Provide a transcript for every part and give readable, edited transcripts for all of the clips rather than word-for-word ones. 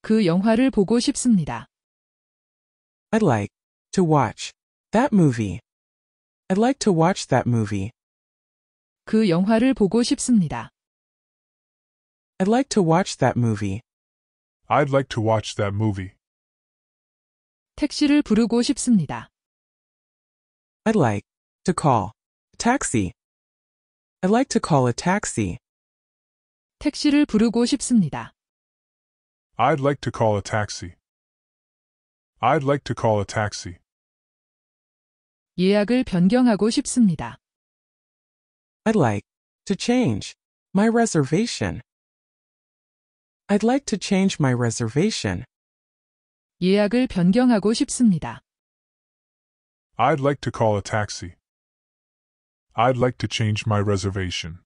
그 영화를 보고 싶습니다. I'd like to watch that movie. I'd like to watch that movie. 그 영화를 보고 싶습니다. I'd like to watch that movie. I'd like to watch that movie. 택시를 부르고 싶습니다. I'd like to call a taxi. I'd like to call a taxi. 택시를 부르고 싶습니다. I'd like to call a taxi. I'd like to call a taxi. 예약을 변경하고 싶습니다. I'd like to change my reservation. I'd like to change my reservation. 예약을 변경하고 싶습니다. I'd like to call a taxi. I'd like to change my reservation.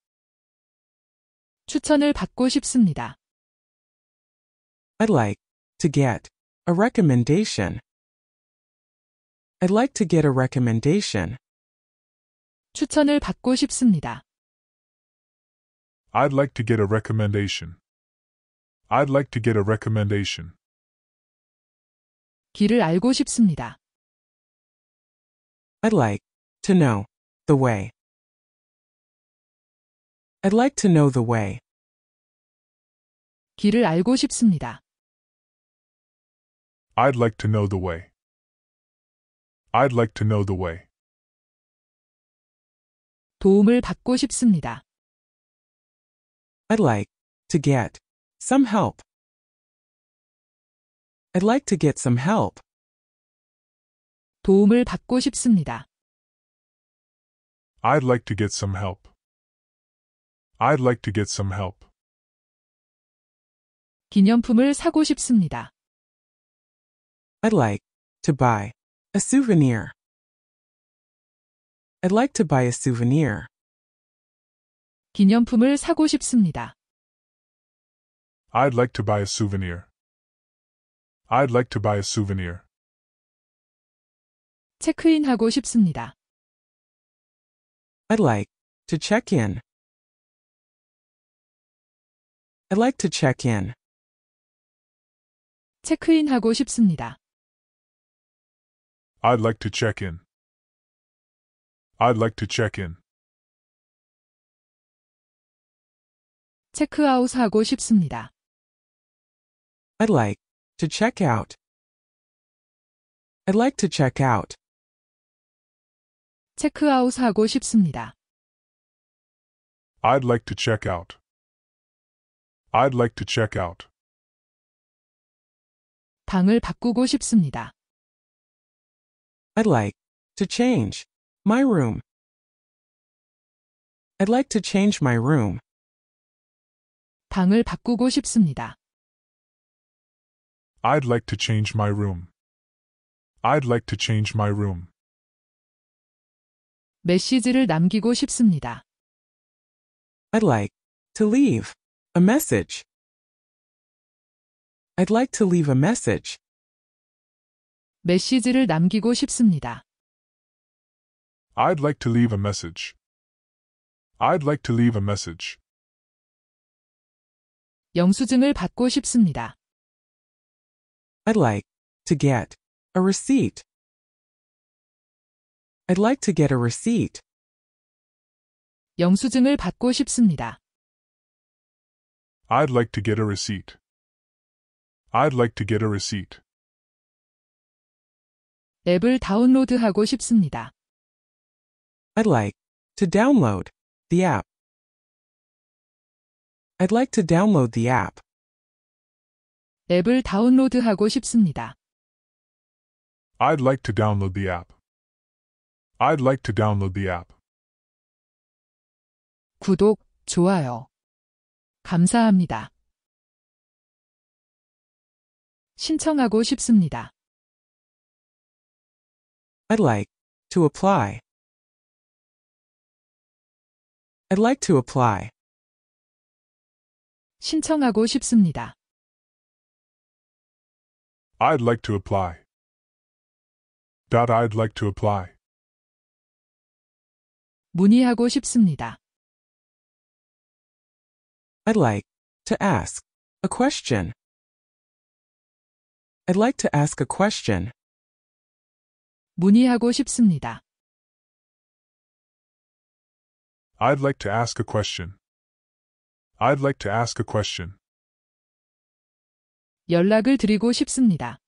추천을 받고 싶습니다. I'd like to get a recommendation. I'd like to get a recommendation. 추천을 받고 싶습니다. I'd like to get a recommendation. I'd like to get a recommendation. 길을 알고 싶습니다. I'd like to know the way. I'd like to know the way. 길을 알고 싶습니다. I'd like to know the way. I'd like to know the way. 도움을 받고 싶습니다. I'd like to get some help. I'd like to get some help. 도움을 받고 싶습니다. I'd like to get some help. I'd like to get some help. 기념품을 사고 싶습니다. I'd like to buy a souvenir. I'd like to buy a souvenir. 기념품을 사고 싶습니다. I'd like to buy a souvenir. I'd like to buy a souvenir. 체크인하고 싶습니다. I'd like to check in. I'd like to check in. 체크인하고 싶습니다. I'd like to check in. I'd like to check in. 체크아웃하고 싶습니다. I'd like to check out. I'd like to check out. 체크아웃하고 싶습니다. I'd like to check out. I'd like to check out. 방을 바꾸고 싶습니다. I'd like to change my room. I'd like to change my room. 방을 바꾸고 싶습니다. I'd like to change my room. I'd like to change my room. 메시지를 남기고 싶습니다. I'd like to leave a message. I'd like to leave a message. 메시지를 남기고 싶습니다. I'd like to leave a message. I'd like to leave a message. 영수증을 받고 싶습니다. I'd like to get a receipt. I'd like to get a receipt. 영수증을 받고 싶습니다. I'd like to get a receipt. I'd like to get a receipt. 앱을 다운로드하고 싶습니다. I'd like to download the app. I'd like to download the app. 앱을 다운로드하고 싶습니다. I'd like to download the app. I'd like to download the app. 구독, 좋아요. 감사합니다. 신청하고 싶습니다. I'd like to apply. I'd like to apply. 신청하고 싶습니다. I'd like to apply. I'd like to apply. 문의하고 싶습니다. I'd like to ask a question. I'd like to ask a question. 문의하고 싶습니다. I'd like to ask a question. I'd like to ask a question. 연락을 드리고 싶습니다.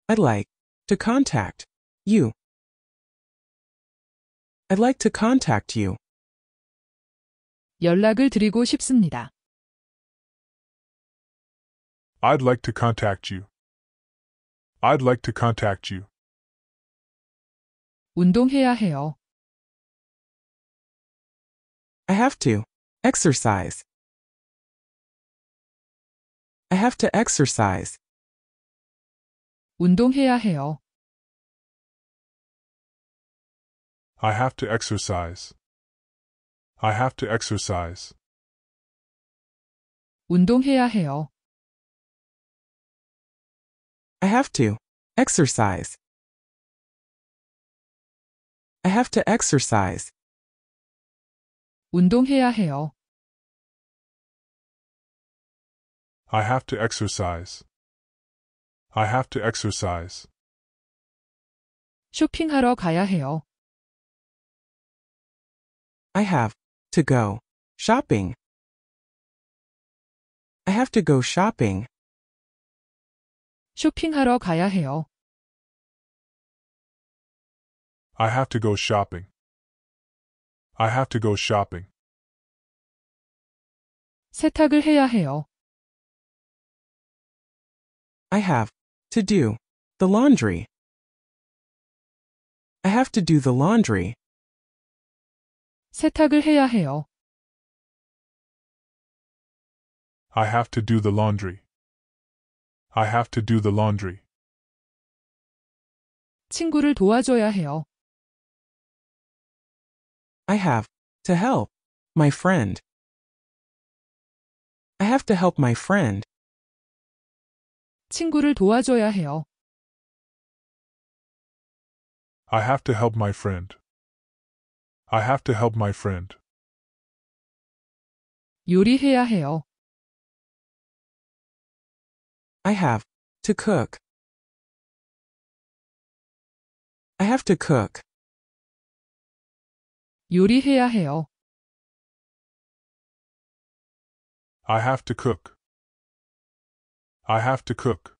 I'd like to contact you. I'd like to contact you. 연락을 드리고 싶습니다. I'd like to contact you. I'd like to contact you. 운동해야 해요. I have to exercise. I have to exercise. 운동해야 해요. I have to exercise. I have to exercise. 운동해야 해요. I have to exercise. I have to exercise. 운동해야 해요. I have to exercise. I have to exercise. 쇼핑하러 가야 해요. I have to go shopping. I have to go shopping. 쇼핑하러 가야 해요. I have to go shopping. I have to go shopping. 세탁을 해야 해요. I have to do the laundry. I have to do the laundry. 세탁을 해야 해요. I have to do the laundry. I have to do the laundry. 친구를 도와줘야 해요. I have to help my friend. I have to help my friend. 친구를 도와줘야 해요. I have to help my friend. I have to help my friend. 요리해야 해요. I have to cook. I have to cook. 요리해야 해요. I have to cook. I have to cook.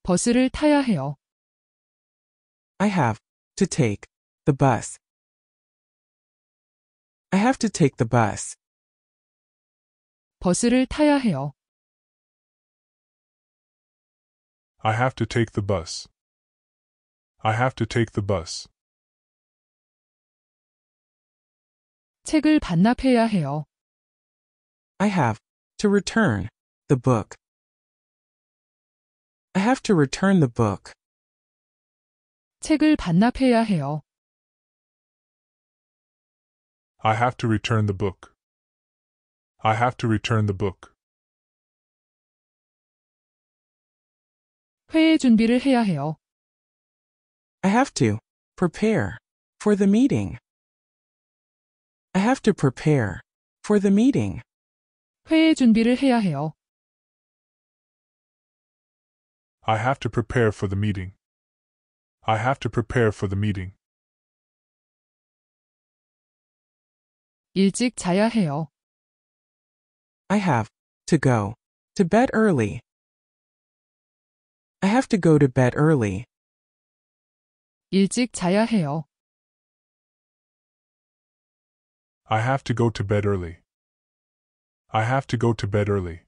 버스를 타야 해요. I have to take the bus. I have to take the bus. 버스를 타야 해요. I have to take the bus. I have to take the bus. 책을 반납해야 해요. I have to return the book. I have to return the book. 책을 반납해야 해요. I have to return the book. I have to return the book. 회의 준비를 해야 해요. I have to prepare for the meeting. I have to prepare for the meeting. 회의 준비를 해야 해요. I have to prepare for the meeting. I have to prepare for the meeting. 일찍 자야 해요. I have to go to bed early. I have to go to bed early. 일찍 자야 해요. I have to go to bed early. I have to go to bed early.